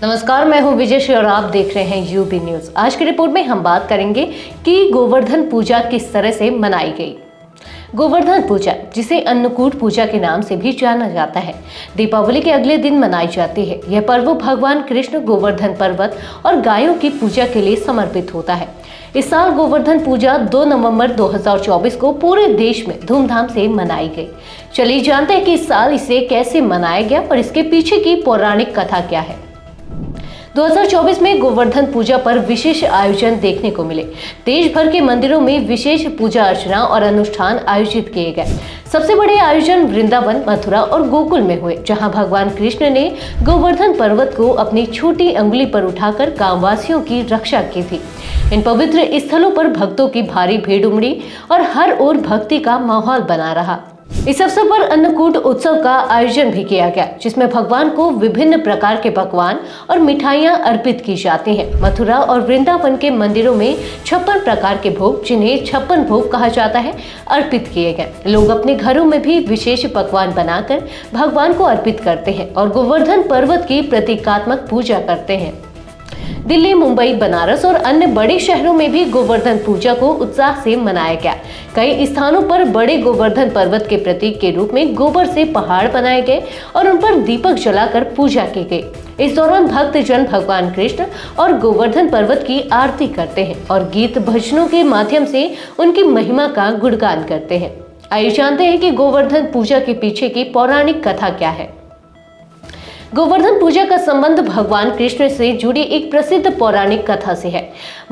नमस्कार, मैं हूं विजय श्री और आप देख रहे हैं यूबी न्यूज। आज की रिपोर्ट में हम बात करेंगे कि गोवर्धन पूजा किस तरह से मनाई गई। गोवर्धन पूजा, जिसे अन्नकूट पूजा के नाम से भी जाना जाता है, दीपावली के अगले दिन मनाई जाती है। यह पर्व भगवान कृष्ण गोवर्धन पर्वत और गायों की पूजा के लिए समर्पित होता है। इस साल गोवर्धन पूजा 2 नवंबर 2024 को पूरे देश में धूमधाम से मनाई गई। चलिए जानते हैं कि इस साल इसे कैसे मनाया गया और इसके पीछे की पौराणिक कथा क्या है। 2024 में गोवर्धन पूजा पर विशेष आयोजन देखने को मिले। देश भर के मंदिरों में विशेष पूजा अर्चना और अनुष्ठान आयोजित किए गए। सबसे बड़े आयोजन वृंदावन, मथुरा और गोकुल में हुए, जहां भगवान कृष्ण ने गोवर्धन पर्वत को अपनी छोटी अंगुली पर उठाकर गांववासियों की रक्षा की थी। इन पवित्र स्थलों पर भक्तों की भारी भीड़ उमड़ी और हर ओर भक्ति का माहौल बना रहा। इस अवसर पर अन्नकूट उत्सव का आयोजन भी किया गया, जिसमें भगवान को विभिन्न प्रकार के पकवान और मिठाइयां अर्पित की जाती हैं। मथुरा और वृंदावन के मंदिरों में 56 प्रकार के भोग, जिन्हें 56 भोग कहा जाता है, अर्पित किए गए। लोग अपने घरों में भी विशेष पकवान बनाकर भगवान को अर्पित करते हैं और गोवर्धन पर्वत की प्रतीकात्मक पूजा करते हैं। दिल्ली, मुंबई, बनारस और अन्य बड़े शहरों में भी गोवर्धन पूजा को उत्साह से मनाया गया। कई स्थानों पर बड़े गोवर्धन पर्वत के प्रतीक के रूप में गोबर से पहाड़ बनाए गए और उन पर दीपक जलाकर पूजा की गई। इस दौरान भक्तजन भगवान कृष्ण और गोवर्धन पर्वत की आरती करते हैं और गीत भजनों के माध्यम से उनकी महिमा का गुणगान करते हैं। आइए जानते हैं कि गोवर्धन पूजा के पीछे की पौराणिक कथा क्या है। गोवर्धन पूजा का संबंध भगवान कृष्ण से जुड़ी एक प्रसिद्ध पौराणिक कथा से है।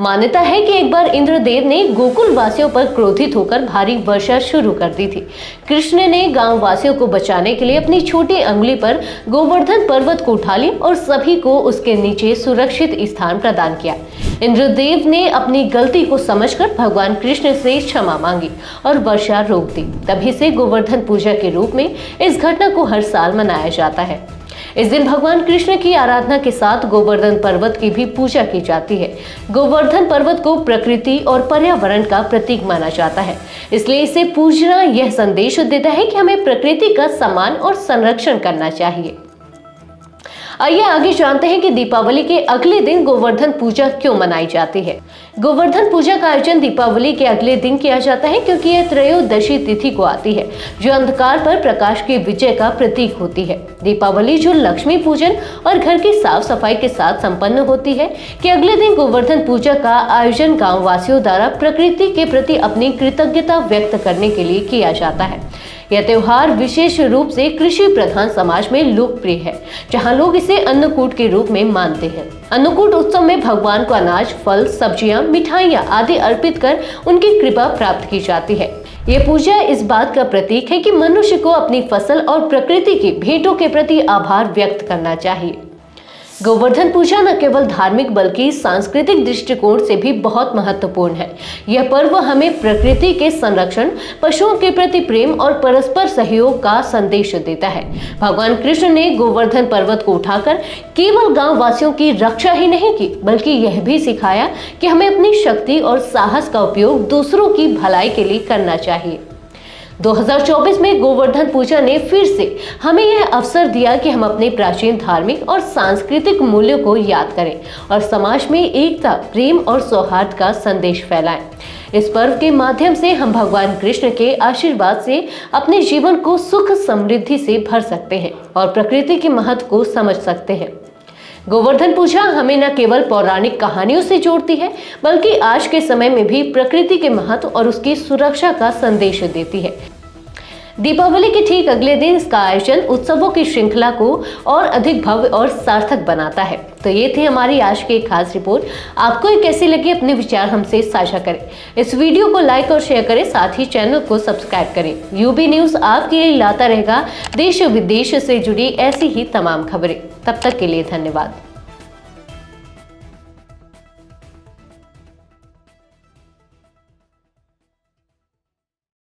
मान्यता है कि एक बार इंद्रदेव ने गोकुल वासियों पर क्रोधित होकर भारी वर्षा शुरू कर दी थी। कृष्ण ने गांव वासियों को बचाने के लिए अपनी छोटी अंगुली पर गोवर्धन पर्वत को उठा लिया और सभी को उसके नीचे सुरक्षित स्थान प्रदान किया। इंद्रदेव ने अपनी गलती को समझकर भगवान कृष्ण से क्षमा मांगी और वर्षा रोक दी। तभी से गोवर्धन पूजा के रूप में इस घटना को हर साल मनाया जाता है। इस दिन भगवान कृष्ण की आराधना के साथ गोवर्धन पर्वत की भी पूजा की जाती है। गोवर्धन पर्वत को प्रकृति और पर्यावरण का प्रतीक माना जाता है, इसलिए इसे पूजना यह संदेश देता है कि हमें प्रकृति का सम्मान और संरक्षण करना चाहिए। आइए आगे जानते हैं कि दीपावली के अगले दिन गोवर्धन पूजा क्यों मनाई जाती है। गोवर्धन पूजा का आयोजन दीपावली के अगले दिन किया जाता है, क्योंकि यह त्रयोदशी तिथि को आती है, जो अंधकार पर प्रकाश के विजय का प्रतीक होती है। दीपावली जो लक्ष्मी पूजन और घर की साफ सफाई के साथ संपन्न होती है, कि अगले दिन गोवर्धन पूजा का आयोजन गाँव वासियों द्वारा प्रकृति के प्रति अपनी कृतज्ञता व्यक्त करने के लिए किया जाता है। यह त्योहार विशेष रूप से कृषि प्रधान समाज में लोकप्रिय है, जहां लोग इसे अन्नकूट के रूप में मानते हैं। अन्नकूट उत्सव में भगवान को अनाज, फल, सब्जियां, मिठाइयां आदि अर्पित कर उनकी कृपा प्राप्त की जाती है। यह पूजा इस बात का प्रतीक है कि मनुष्य को अपनी फसल और प्रकृति की भेंटों के प्रति आभार व्यक्त करना चाहिए। गोवर्धन पूजा न केवल धार्मिक बल्कि सांस्कृतिक दृष्टिकोण से भी बहुत महत्वपूर्ण है। यह पर्व हमें प्रकृति के संरक्षण, पशुओं के प्रति प्रेम और परस्पर सहयोग का संदेश देता है। भगवान कृष्ण ने गोवर्धन पर्वत को उठाकर केवल गांव वासियों की रक्षा ही नहीं की, बल्कि यह भी सिखाया कि हमें अपनी शक्ति और साहस का उपयोग दूसरों की भलाई के लिए करना चाहिए। 2024 में गोवर्धन पूजा ने फिर से हमें यह अवसर दिया कि हम अपने प्राचीन धार्मिक और सांस्कृतिक मूल्यों को याद करें और समाज में एकता, प्रेम और सौहार्द का संदेश फैलाएं। इस पर्व के माध्यम से हम भगवान कृष्ण के आशीर्वाद से अपने जीवन को सुख समृद्धि से भर सकते हैं और प्रकृति के महत्व को समझ सकते हैं। गोवर्धन पूजा हमें न केवल पौराणिक कहानियों से जोड़ती है, बल्कि आज के समय में भी प्रकृति के महत्व और उसकी सुरक्षा का संदेश देती है। दीपावली के ठीक अगले दिन इसका आयोजन उत्सवों की श्रृंखला को और अधिक भव्य और सार्थक बनाता है। तो ये थी हमारी आज की एक खास रिपोर्ट। आपको ये कैसी लगी, अपने विचार हमसे साझा करें। इस वीडियो को लाइक और शेयर करें, साथ ही चैनल को सब्सक्राइब करें। यूबी न्यूज आपके लिए लाता रहेगा देश विदेश से जुड़ी ऐसी ही तमाम खबरें। तब तक के लिए धन्यवाद।